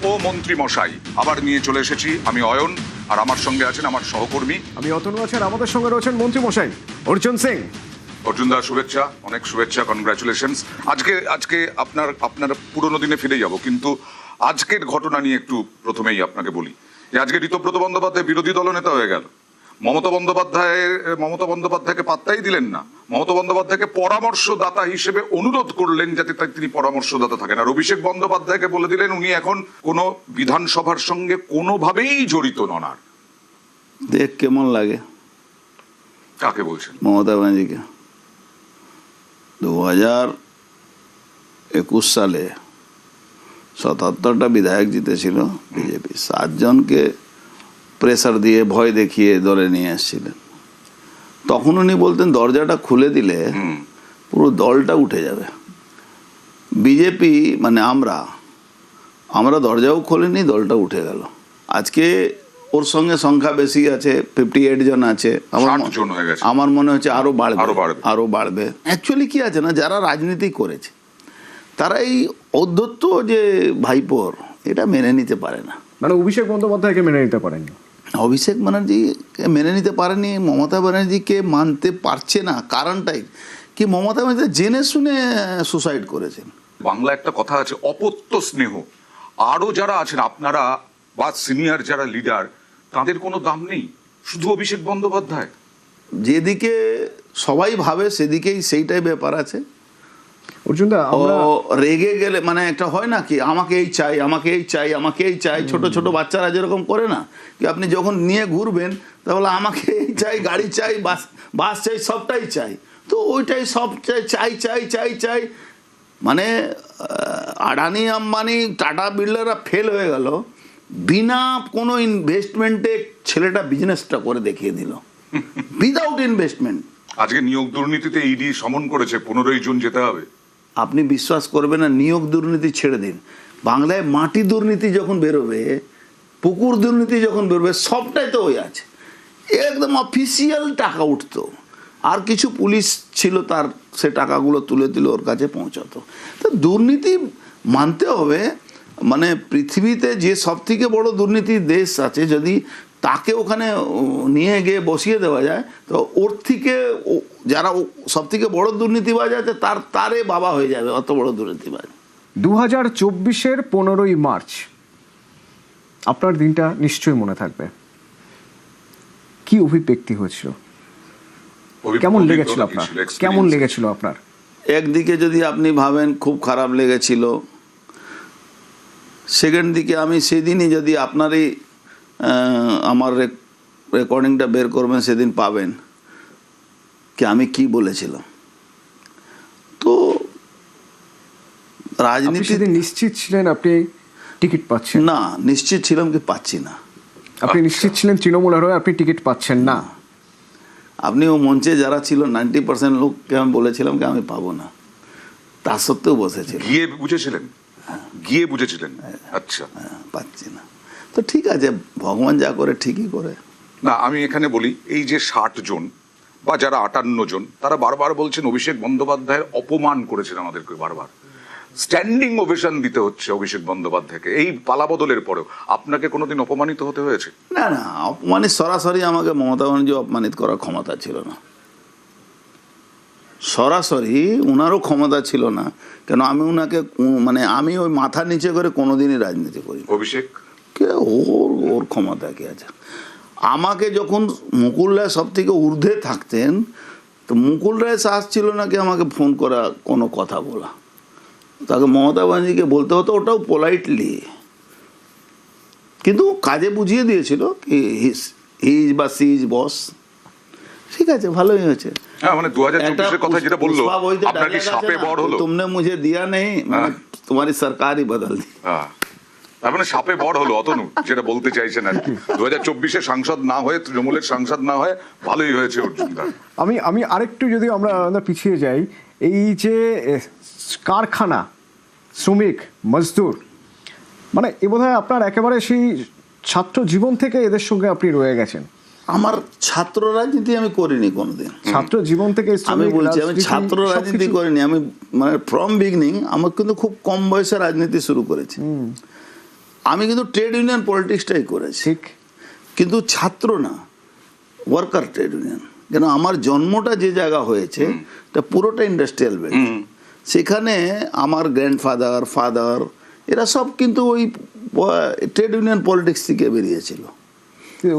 ও মন্ত্রী মশাই আবার নিয়ে চলে এসেছি। আমি অয়ন, আর আমার সঙ্গে আছেন আমার সহকর্মী আমি অতনু আছেন, আমাদের সঙ্গে রয়েছেন মন্ত্রী মশাই অর্জুন সিং। অর্জুন দা, শুভেচ্ছা, অনেক শুভেচ্ছা, কনগ্রাচুলেশনস। আজকে আপনার পুরোনো দিনে ফিরে যাব, কিন্তু আজকের ঘটনা নিয়ে একটু প্রথমেই আপনাকে বলি যে আজকে ঋতব্রত বন্দ্যোপাধ্যায় বিরোধী দলনেতা হয়ে গেল। মমতা বন্দ্যোপাধ্যায়কে পাত্তাই দিলেন না। মমতা বন্দ্যোপাধ্যায়কে পরামর্শদাতা হিসেবে অনুরোধ করলেন যাতে তিনি পরামর্শদাতা থাকেন, আর অভিষেক বন্দ্যোপাধ্যায়কে বলে দিলেন উনি এখন কোনো বিধানসভার সঙ্গে কোনোভাবেই জড়িত নন। আর দেখ কেমন লাগে কাকে বলছেন? মমতা ব্যানার্জিকে। 2021 সালে 77টা বিধায়ক জিতেছিল বিজেপি, 7 জনকে প্রেসার দিয়ে ভয় দেখিয়ে দলে নিয়ে এসেছিলেন। তখন উনি বলতেন দরজাটা খুলে দিলে পুরো দলটা উঠে যাবে। বিজেপি মানে আমরা দরজাও খোলেনি, দলটা উঠে গেল। আজকে ওর সঙ্গে সংখ্যা বেশি আছে, 58 জন আছে। আমার মনে হচ্ছে আরো বাড়বে। অ্যাকচুয়ালি কি আছে না, যারা রাজনীতি করেছে তারা এই অধ্যত্ত যে ভাইপোর এটা মেনে নিতে পারে না। মানে অভিষেক বন্দ্যোপাধ্যায়কে মেনে নিতে পারেনি, অভিষেক ব্যানার্জিকে মেনে নিতে পারেনি, মমতা ব্যানার্জিকে মানতে পারছে না। কারণটাই কি, মমতা ব্যানার্জি জেনে শুনে সুসাইড করেছেন। বাংলা একটা কথা আছে, অপত্য স্নেহ। আরো যারা আছেন আপনারা বা সিনিয়র যারা লিডার, তাদের কোনো দাম নেই, শুধু অভিষেক বন্দ্যোপাধ্যায়। যেদিকে সবাই ভাবে সেদিকেই সেইটাই ব্যাপার আছে। অর্জুনদা, রেগে গেলে মানে একটা হয় না কি, আমাকে এই চাই, আমাকে এই চাই, আমাকে এই চাই। ছোট ছোট বাচ্চারা যেরকম করে না, কি আপনি যখন নিয়ে ঘুরবেন তাহলে আমাকে এই চাই, গাড়ি চাই, বাস চাই, সবটাই চাই। তো ওইটাই সব চাই চাই চাই চাই। মানে আদানি আম্বানি টাটা বিড়লারা ফেল হয়ে গেল, বিনা কোনো ইনভেস্টমেন্টে ছেলেটা বিজনেসটা করে দেখিয়ে দিল, উইদাউট ইনভেস্টমেন্ট। আজকে নিয়োগ দুর্নীতিতে ইডি সমন করেছে, 15ই জুন যেতে হবে। আপনি বিশ্বাস করবেন না, নিয়োগ দুর্নীতি ছেড়ে দিন, বাংলায় মাটি দুর্নীতি যখন বেরোবে, পুকুর দুর্নীতি যখন বেরোবে, সবটাই তো ওই আছে। একদম অফিসিয়াল টাকা উঠতো, আর কিছু পুলিশ ছিল তার সে টাকাগুলো তুলে তুলে ওর কাছে পৌঁছাতো। তো দুর্নীতি মানতে হবে। মানে পৃথিবীতে যে সব থেকে বড় দুর্নীতি দেশ আছে, যদি তাকে ওখানে নিয়ে গিয়ে বসিয়ে দেওয়া যায়, তো ওর থেকে যারা সব থেকে বড় দুর্নীতিবাজ আছে তারে বাবা হয়ে যাবে, অত বড় দুর্নীতিবাজ। 2024-এর 15ই মার্চ আপনার দিনটা নিশ্চয়ই মনে থাকবে। কি অভিব্যক্তি হয়েছিল, কেমন লেগেছিল আপনার, কেমন লেগেছিল আপনার? একদিকে যদি আপনি ভাবেন খুব খারাপ লেগেছিল, সেকেন্ড দিকে আমি সেদিনই যদি আপনারই আমার রেকর্ডিংটা বের করবেন, সেদিন পাবেন কি আমি কি বলেছিলাম। তো রাজনীতি নিশ্চিত ছিলেন আপনি টিকিট পাচ্ছেন না? নিশ্চিত ছিলাম কি পাচ্ছি না। আপনি নিশ্চিত ছিলেন তৃণমূলের হয়ে আপনি টিকিট পাচ্ছেন না? আপনি ও মঞ্চে যারা ছিল 90% লোককে আমি বলেছিলাম কি আমি পাবো না, তা সত্ত্বেও বসেছিল। গিয়ে বুঝেছিলেন আচ্ছা পাচ্ছি না। তো ঠিক আছে, ভগবান যা করে ঠিকই করে। না, আমি এখানে বলি, এই যে 60 জন বা যারা 58 জন, তারা বারবার বলছেন অভিষেক বন্দ্যোপাধ্যায়ের অপমান করেছেন আমাদেরকে। বারবার স্ট্যান্ডিং ওভেশন দিতে হচ্ছে অভিষেক বন্দ্যোপাধ্যায়কে। এই পালাবদলের পরেও আপনাকে কোনোদিন অপমানিত হতে হয়েছে? না না, অপমানিত সরাসরি আমাকে মমতা ব্যানার্জি অপমানিত করার ক্ষমতা ছিল না। সরাসরি ওনারও ক্ষমতা ছিল না, কেন আমি ওনাকে মানে আমি ওই মাথা নিচে করে কোনোদিনই রাজনীতি করি। অভিষেক কে ওর ক্ষমতা কি আছে? আমাকে যখন মুকুল রায় সব থেকে ঊর্ধ্বে থাকতেন, তো মুকুল রায় সাহস ছিল না কি আমাকে ফোন করা, কোনো কথা বলা। তাকে মমতা ব্যানার্জিকে বলতে হতো, ওটাও পোলাইটলি, কিন্তু কাজে বুঝিয়ে দিয়েছিল কি হিজ বা সিজ বস। ঠিক আছে, ভালোই হয়েছে। মানে 2024 কথা যেটা বললো, আপনার কি সাপে বড় হলো? তুমনে মুঝে দিয়া নেই, মানে তোমারি সরকারই বদল দি। তার মানে সাপে বড় হলো, অতনু যেটা বলতে চাইছেন আর কি। 2024-এ সাংসদ না হয়ে, তৃণমূলের সাংসদ না হয়ে ভালোই হয়েছে অর্জুনদা। আমি আরেকটু যদি আমরা পিছিয়ে যাই, এই যে কারখানা শ্রমিক মজদুর, মানে এ বোধহয় আপনার একেবারে সেই ছাত্র জীবন থেকে এদের সঙ্গে আপনি রয়ে গেছেন। আমার ছাত্র রাজনীতি আমি করিনি কোনোদিন। ছাত্র জীবন থেকে আমি বলছি, আমি ছাত্র রাজনীতি করিনি। আমি মানে ফ্রম বিগিনিং আমার কিন্তু খুব কম বয়সে রাজনীতি শুরু করেছি। আমি কিন্তু ট্রেড ইউনিয়ন পলিটিক্সটাই করেছি, ঠিক। কিন্তু ছাত্র না, ওয়ার্কার ট্রেড ইউনিয়ন। কেন আমার জন্মটা যে জায়গা হয়েছে তা পুরোটা ইন্ডাস্ট্রিয়াল বেল্ট। সেখানে আমার গ্র্যান্ডফাদার, ফাদার এরা সব কিন্তু ওই ট্রেড ইউনিয়ন পলিটিক্স থেকে বেরিয়েছিল।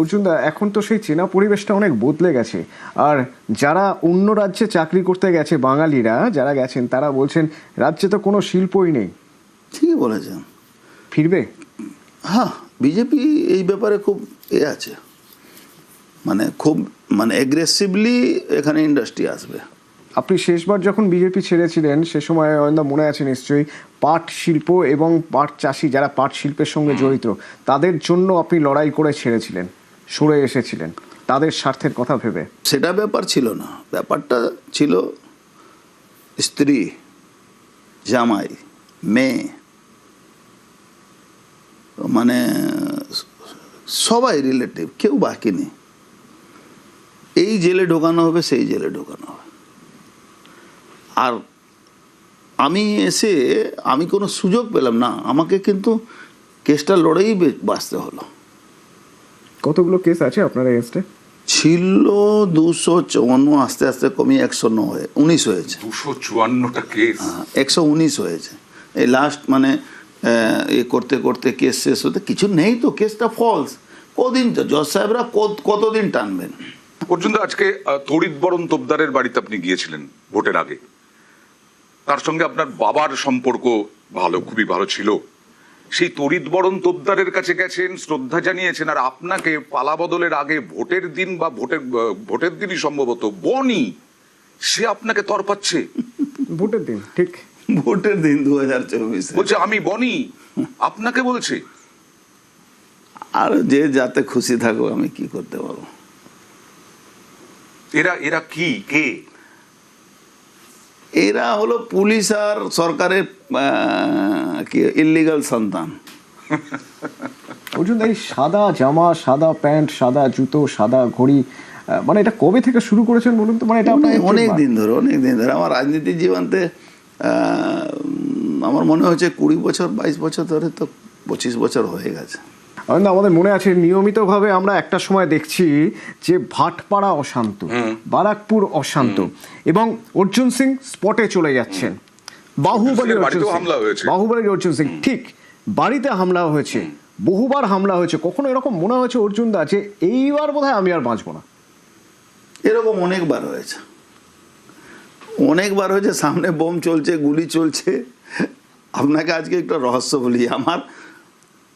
অর্জুনদা, এখন তো সেই চেনা পরিবেশটা অনেক বদলে গেছে। আর যারা অন্য রাজ্যে চাকরি করতে গেছে, বাঙালিরা যারা গেছেন, তারা বলছেন রাজ্যে তো কোনো শিল্পই নেই। ঠিকই বলেছেন। ফিরবে? হ্যাঁ, বিজেপি এই ব্যাপারে খুব আছে, মানে খুব অ্যাগ্রেসিভলি এখানে ইন্ডাস্ট্রি আসবে। আপনি শেষবার যখন বিজেপি ছেড়েছিলেন সে সময় মনে আছে নিশ্চয়ই, পাট শিল্প এবং পাট চাষি যারা পাট শিল্পের সঙ্গে জড়িত তাদের জন্য আপনি লড়াই করে ছেড়েছিলেন, সরে এসেছিলেন তাদের স্বার্থের কথা ভেবে। সেটা ব্যাপার ছিল না, ব্যাপারটা ছিল স্ত্রী, জামাই, মেয়ে, মানে সবাই রিলেটিভ, কেউ বাকি নেই। এই জেলে ঢোকানো হবে, সেই জেলে ঢোকানো হবে। আর আমি এসে আমি কোনো সুযোগ পেলাম না, আমাকে কিন্তু কেসটা লড়েই বাঁচতে হলো। কতগুলো কেস আছে আপনার এগেনস্টে? ছিল 254, আস্তে আস্তে কমিয়ে 119 হয়েছে। 254টা কেস? 119 হয়েছে। এই লাস্ট মানে এ করতে করতে কেস শেষ হতে কিছু নেই তো, কেসটা ফলস। কদিন জজ সাহেবরা কতদিন টানবেন? পর্যন্ত আজকে তড়িৎবরণ তোপদারের বাড়িতে আপনি গিয়েছিলেন ভোটের আগে, তার সঙ্গে আপনার বাবার সম্পর্ক ভালো, খুবই ভালো ছিল। সেই তড়িৎবরণ তোপদারের কাছে গেছেন, শ্রদ্ধা জানিয়েছেন, আর আপনাকে পালা বদলের আগে ভোটের দিন বা ভোটের দিনই সম্ভবত বনি সে আপনাকে তরপাচ্ছে। ভোটের দিন, ঠিক ভোটের দিন 2024 বলছে আমি বনি, আপনাকে বলছে। আর যে যাতে খুশি থাকো, আমি কি করতে পারবো? এরা কি, কে? এরা হলো পুলিশ আর সরকারের কি ইল্লিগাল সন্তান। অর্জুন, এই সাদা জামা, সাদা প্যান্ট, সাদা জুতো, সাদা ঘড়ি, মানে এটা কবে থেকে শুরু করেছেন বলুন তো? মানে এটা অনেক দিন ধরে আমার রাজনীতি জীবনতে আমার মনে হচ্ছে 20 বছর 22 বছর ধরে, তো 25 বছর হয়ে গেছে। আমাদের মনে আছে নিয়মিতভাবে আমরা একটা সময় দেখছি যে ভাটপাড়া অশান্ত, বারাকপুর অশান্ত, এবং অর্জুন সিং স্পটে চলে যাচ্ছেন। বাহুবলী অর্জুন সিং, ঠিক, বাড়িতে হামলা হয়েছে, বহুবার হামলা হয়েছে। কখনো এরকম মনে হয়েছে অর্জুন দা যে এইবার বোধহয় আমি আর বাঁচবো না? এরকম অনেকবার হয়েছে, সামনে বোম চলছে, গুলি চলছে। আপনাকে আজকে একটা রহস্য বলি, আমার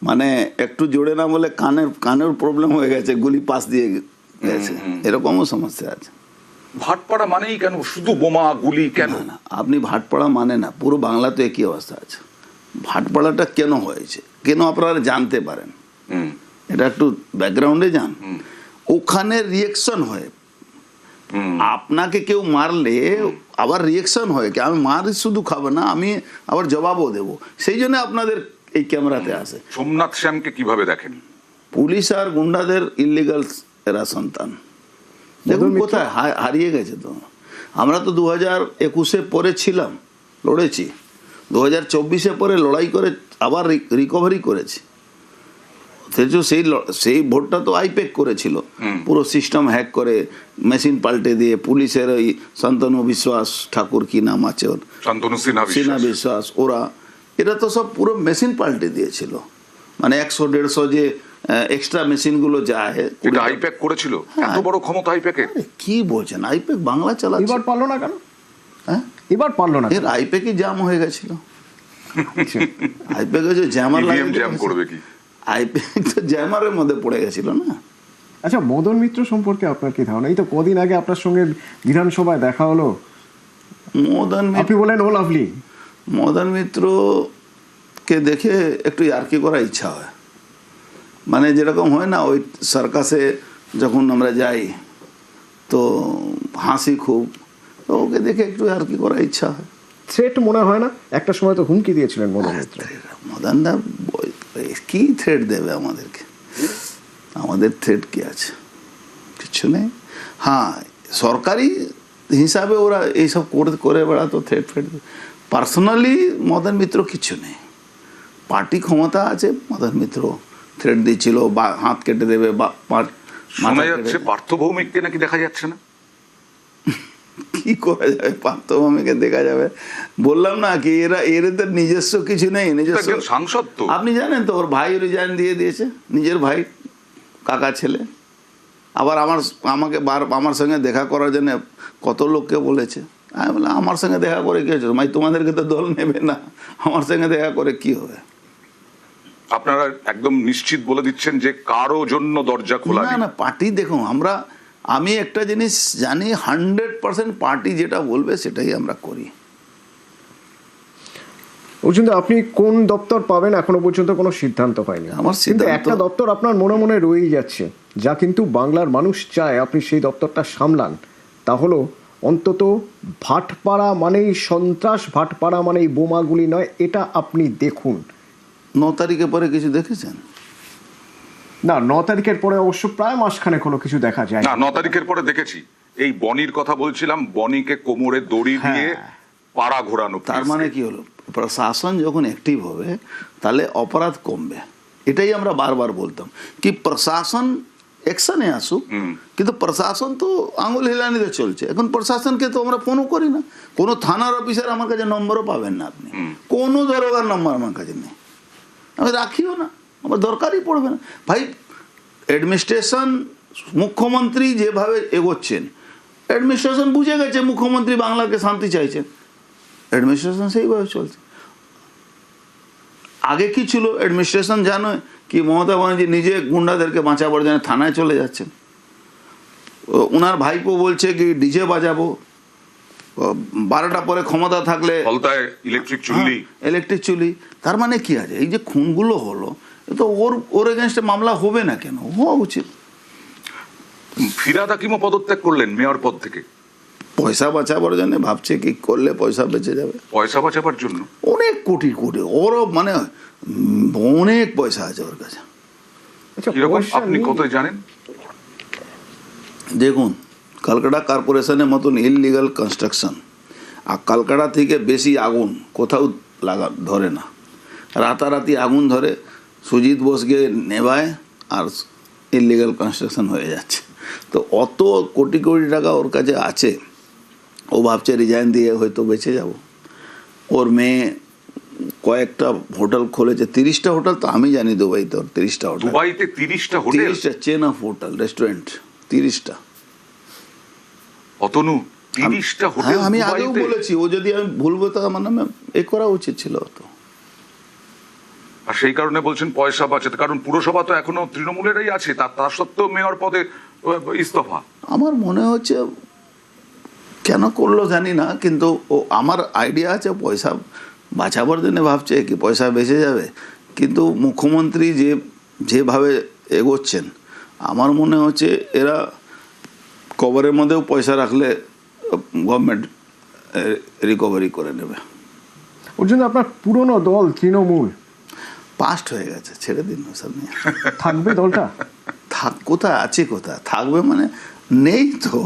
মানে একটু জোরে না বলে কানের প্রবলেম হয়ে গেছে, গুলি পাশ দিয়ে গেছে, এরকমও সমস্যা আছে। ভাটপাড়া মানেই কেন শুধু বোমা গুলি? কেন? না, আপনি ভাটপাড়া মানে না, পুরো বাংলা তো একই অবস্থা আছে। ভাটপাড়াটা কেন হয়েছে, কেন আপনারা জানতে পারেন, এটা একটু ব্যাকগ্রাউন্ডে যান। ওখানে রিয়েকশন হয়, আপনাকে কেউ মারলে আবার রিয়েকশন হয়, কি আমি মারি শুধু খাবো না, আমি আবার জবাবও দেবো। সেই জন্য আপনাদের এই ক্যামেরাতে আসে। সোমনাথ শ্যামকে কিভাবে দেখেন? পুলিশ আর গুন্ডাদের ইলিগাল এরা সন্তান। দেখুন কোথায় হারিয়ে গেছে। তো আমরা তো 2021-এ পরে ছিলাম, লড়েছি, 2024-এ পরে লড়াই করে আবার রিকভারি করেছি। সেই ভোটটা তো আইপ্যাক করেছিল, পুরো সিস্টেম হ্যাক করে মেশিন পাল্টে দিয়ে, পুলিশের ওই শান্তনু বিশ্বাস ঠাকুর, কি নাম আছে ওর, শান্তনু সিনহা বিশ্বাস, এরা তো সব পুরো মেশিন পাল্টে দিয়েছিল। মানে 100-150 যে এক্সট্রা মেশিনগুলো যায়, এটা আইপ্যাক করেছিল। এত বড় ক্ষমতা আইপ্যাকের? কি বলছেন, আইপ্যাক বাংলা চালাচ্ছে। এবার পারলো না কেন? হ্যাঁ, এবার পারলো না, এর আইপ্যাকই জ্যাম হয়ে গেছিল। আইপ্যাকে যে জ্যামার জ্যাম করবে কি, আইপ্যাক তো জ্যামারের মধ্যে পড়ে গেছিল না। আচ্ছা, মদন মিত্র সম্পর্কে আপনার কি ধারণা? এই তো কদিন আগে আপনার সঙ্গে বিধানসভায় দেখা হলো, আপনি বলেন ও লাভলি। মদন মিত্রকে দেখে একটু ইয়ার্কি করার ইচ্ছা হয়, মানে যেরকম হয় না ওই সার্কাসে যখন আমরা যাই তো হাসি খুব, তো ওকে দেখে একটু ইয়ার্কি করার ইচ্ছা হয়। থ্রেট মনে হয় না? একটা সময় তো হুমকি দিয়েছিলেন মদন মিত্র। মদনদা কি থ্রেট দেবে আমাদেরকে? আমাদের থ্রেট কি আছে? কিছু নেই। হ্যাঁ, সরকারি হিসাবে ওরা এইসব করে বেড়াতো, থ্রেট। পার্সোনালি মদন মিত্র কিছু নেই, পার্টি ক্ষমতা আছে। মদন মিত্র থ্রেট দিচ্ছিল বা হাত কেটে দেবে বা শোনা যাচ্ছে পার্থ ভৌমিককে নাকি দেখা যাচ্ছে না। কি করা যাবে, পার্থভূমিকে দেখা যাবে? বললাম না কি এদের নিজস্ব কিছু নেই, নিজস্ব সাংসদ তো। আপনি জানেন তো ওর ভাই রিজাইন দিয়ে দিয়েছে, নিজের ভাই, কাকা ছেলে। আবার আমাকে আমার সঙ্গে দেখা করার জন্য কত লোককে বলেছে। আমি বললাম আমার সঙ্গে দেখা করে কি হয়েছে, ভাই তোমাদেরকে তো দল নেবে না, আমার সঙ্গে দেখা করে কি হবে? আপনারা একদম নিশ্চিত বলে দিচ্ছেন যে কারো জন্য দরজা খোলা না নেই? না, পার্টি দেখুন, আমি একটা জিনিস জানি, 100% পার্টি যেটা বলবে সেটাই আমরা করি। অর্জুন দা, আপনি কোন দপ্তর পাবেন এখনো পর্যন্ত কোনো সিদ্ধান্ত পাইনি। আমার কিন্তু সিদ্ধান্ত- একটা দপ্তর আপনার মনে মনে রয়েই যাচ্ছে, যা কিন্তু বাংলার মানুষ চায় আপনি সেই দপ্তরটা সামলান। তা হলো অন্তত ভাটপাড়া মানেই সন্ত্রাস, ভাটপাড়া মানেই বোমাগুলি নয়, এটা আপনি দেখুন। 9 তারিখে পরে কিছু দেখেছেন? না, 9 তারিখের পরে অবশ্য প্রায় মাসখানে কোনো কিছু দেখা যায় না, 9 তারিখের পরে দেখেছি। এই বনির কথা বলছিলাম, বনিকে কোমরে দড়ি দিয়ে পাড়া ঘোরানো। তার মানে কি হলো, প্রশাসন যখন অ্যাক্টিভ হবে তাহলে অপরাধ কমবে। এটাই আমরা বারবার বলতাম কি প্রশাসন অ্যাকশনে আসুক, কিন্তু প্রশাসন তো আঙুল হিলানিতে চলছে। এখন প্রশাসনকে তো আমরা ফোনও করি না, কোনো থানার অফিসার আমার কাছে নম্বরও পাবেন না আপনি, কোনো দরোগার নম্বর আমার কাছে নেই, আমি রাখিও না, আমার দরকারই পড়বে না। ভাই অ্যাডমিনিস্ট্রেশন, মুখ্যমন্ত্রী যেভাবে এগোচ্ছেন, অ্যাডমিনিস্ট্রেশন বুঝে গেছে মুখ্যমন্ত্রী বাংলাকে শান্তি চাইছেন, অ্যাডমিনিস্ট্রেশন সেইভাবে চলছে। আগে কি ছিল অ্যাডমিনিস্ট্রেশন জানো কি, মমতা ব্যানার্জি নিজে গুন্ডাদেরকে বাঁচাবার জন্য থানায় চলে যাচ্ছেন, ওনার ভাইপো বলছে কি ডিজে বাজাবো, 12টা পরে ক্ষমতা থাকলে ইলেকট্রিক চুল্লি, ইলেকট্রিক চুল্লি। তার মানে কি আছে, এই যে খুনগুলো হলো, এ তো ওর এগেনস্টে মামলা হবে না কেন? হওয়া উচিত। ফিরহাদ হাকিমও পদত্যাগ করলেন মেয়র পদ থেকে। পয়সা বাঁচাবার জন্য ভাবছে কি করলে পয়সা বেঁচে যাবে, পয়সা বাঁচাবার জন্য। অনেক কোটি কোটি, ওরও মানে অনেক পয়সা আছে ওর কাছে। আচ্ছা, কিরকম, পয়সা আপনি নিয়ে- কত জানেন? দেখুন, কলকাতা কর্পোরেশনের মতন ইললিগাল কনস্ট্রাকশন, আর কলকাতা থেকে বেশি আগুন কোথাও ধরে না। রাতারাতি আগুন ধরে, সুজিত বোসকে নেভায়, আর ইললিগাল কনস্ট্রাকশন হয়ে যাচ্ছে। তো অত কোটি কোটি টাকা ওর কাছে আছে, ও ভাবছে রিজাইন দিয়ে হয়তো বেঁচে যাব। ওর মেয়ে কয়েকটা হোটেল খুলেছে, 30টা হোটেল তো আমি জানি দুবাইতে, ওর 30টা হোটেল, দুবাইতে 30টা হোটেল, 30টা চেন অফ হোটেল রেস্টুরেন্ট, 30টা। অতনু 30টা হোটেল হ্যাঁ, আমি আগেও দুবাইতে? বলেছি, ও যদি আমি ভুলবো তো আমার নামে এ করা উচিত ছিল তো। আর সেই কারণে বলছেন পয়সা বাঁচাতে, কারণ পুরসভা তো এখনো তৃণমূলেরই আছে, তা সত্ত্বেও মেয়র পদে ইস্তফা। আমার মনে হচ্ছে কেন করলো জানি না, কিন্তু ও, আমার আইডিয়া আছে পয়সা বাঁচাবার জন্য ভাবছে কি পয়সা বেঁচে যাবে। কিন্তু মুখ্যমন্ত্রী যেভাবে এগোচ্ছেন, আমার মনে হচ্ছে এরা কভারের মধ্যেও পয়সা রাখলে গভর্নমেন্ট রিকভারি করে নেবে। ওর জন্য আপনার পুরনো দল তৃণমূল পাস্ট হয়ে গেছে, ছেড়ে দিন ওসব নিয়ে। থাকবে দলটা? কোথায় আছে, কোথায় থাকবে মানে নেই তো।